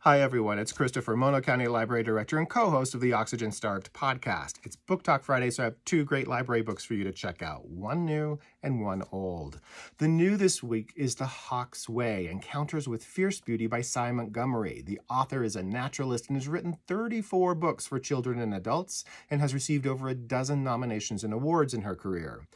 Hi, everyone. It's Christopher, Mono County Library Director and co-host of the Oxygen Starved podcast. It's Book Talk Friday, so I have two great library books for you to check out, one new and one old. The new this week is The Hawk's Way, Encounters with Fierce Beauty by Sy Montgomery. The author is a naturalist and has written 34 books for children and adults and has received over a dozen nominations and awards in her career.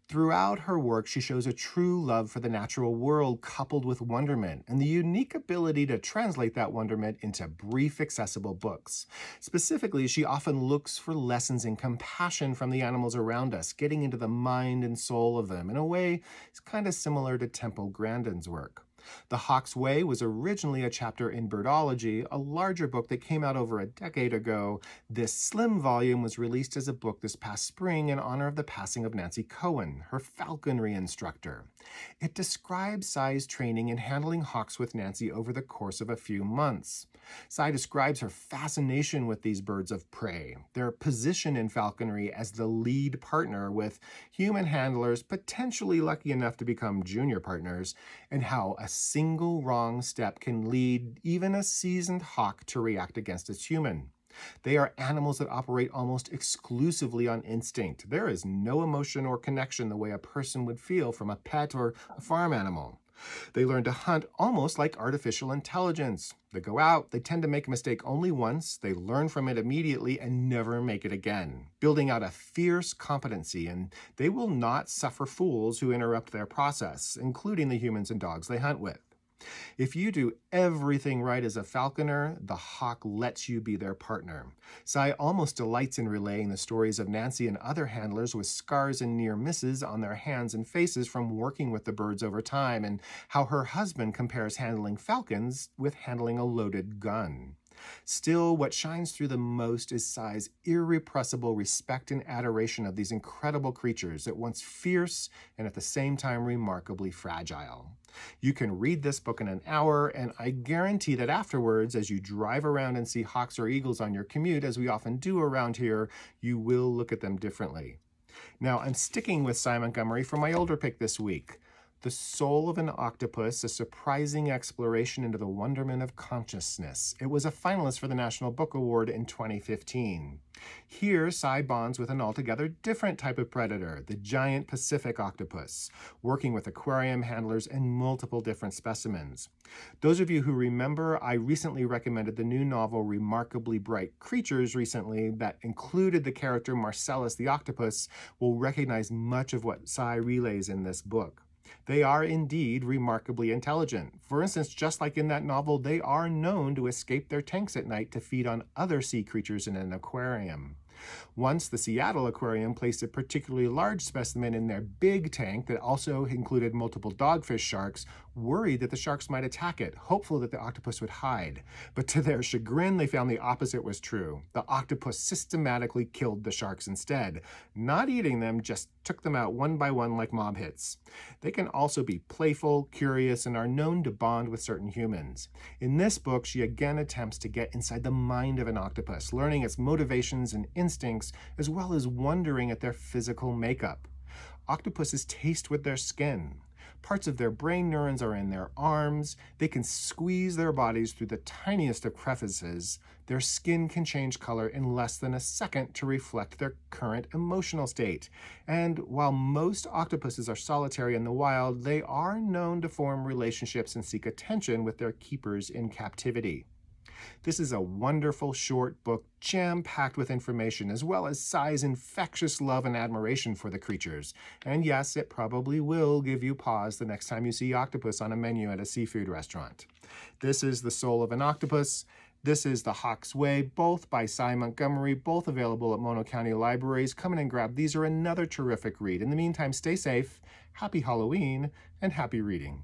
Throughout her work, she shows a true love for the natural world coupled with wonderment and the unique ability to translate that wonderment into brief, accessible books. Specifically, she often looks for lessons in compassion from the animals around us, getting into the mind and soul of them in a way it's kind of similar to Temple Grandin's work. The Hawk's Way was originally a chapter in Birdology, a larger book that came out over a decade ago. This slim volume was released as a book this past spring in honor of the passing of Nancy Cohen, her falconry instructor. It describes Sy's training in handling hawks with Nancy over the course of a few months. Sy describes her fascination with these birds of prey, their position in falconry as the lead partner with human handlers potentially lucky enough to become junior partners, and how a single wrong step can lead even a seasoned hawk to react against its human. They are animals that operate almost exclusively on instinct. There is no emotion or connection the way a person would feel from a pet or a farm animal. They learn to hunt almost like artificial intelligence. They go out, they tend to make a mistake only once, they learn from it immediately and never make it again, building out a fierce competency, and they will not suffer fools who interrupt their process, including the humans and dogs they hunt with. If you do everything right as a falconer, the hawk lets you be their partner. Sy almost delights in relaying the stories of Nancy and other handlers with scars and near misses on their hands and faces from working with the birds over time, and how her husband compares handling falcons with handling a loaded gun. Still, what shines through the most is Sy's irrepressible respect and adoration of these incredible creatures, at once fierce and at the same time remarkably fragile. You can read this book in an hour, and I guarantee that afterwards, as you drive around and see hawks or eagles on your commute, as we often do around here, you will look at them differently. Now, I'm sticking with Sy Montgomery for my older pick this week. The Soul of an Octopus, a surprising exploration into the wonderment of consciousness. It was a finalist for the National Book Award in 2015. Here, Sy bonds with an altogether different type of predator, the giant Pacific octopus, working with aquarium handlers and multiple different specimens. Those of you who remember, I recently recommended the new novel Remarkably Bright Creatures recently that included the character Marcellus the octopus will recognize much of what Sy relays in this book. They are indeed remarkably intelligent. For instance, just like in that novel, they are known to escape their tanks at night to feed on other sea creatures in an aquarium. Once, the Seattle Aquarium placed a particularly large specimen in their big tank that also included multiple dogfish sharks, worried that the sharks might attack it, hopeful that the octopus would hide. But to their chagrin, they found the opposite was true. The octopus systematically killed the sharks instead. Not eating them, just took them out one by one like mob hits. They can also be playful, curious, and are known to bond with certain humans. In this book, she again attempts to get inside the mind of an octopus, learning its motivations and instincts, as well as wondering at their physical makeup. Octopuses taste with their skin. Parts of their brain neurons are in their arms. They can squeeze their bodies through the tiniest of crevices. Their skin can change color in less than a second to reflect their current emotional state. And while most octopuses are solitary in the wild, they are known to form relationships and seek attention with their keepers in captivity. This is a wonderful short book, jam-packed with information, as well as Sy's infectious love and admiration for the creatures. And yes, it probably will give you pause the next time you see octopus on a menu at a seafood restaurant. This is The Soul of an Octopus. This is The Hawk's Way, both by Sy Montgomery, both available at Mono County Libraries. Come in and grab these are another terrific read. In the meantime, stay safe, happy Halloween, and happy reading.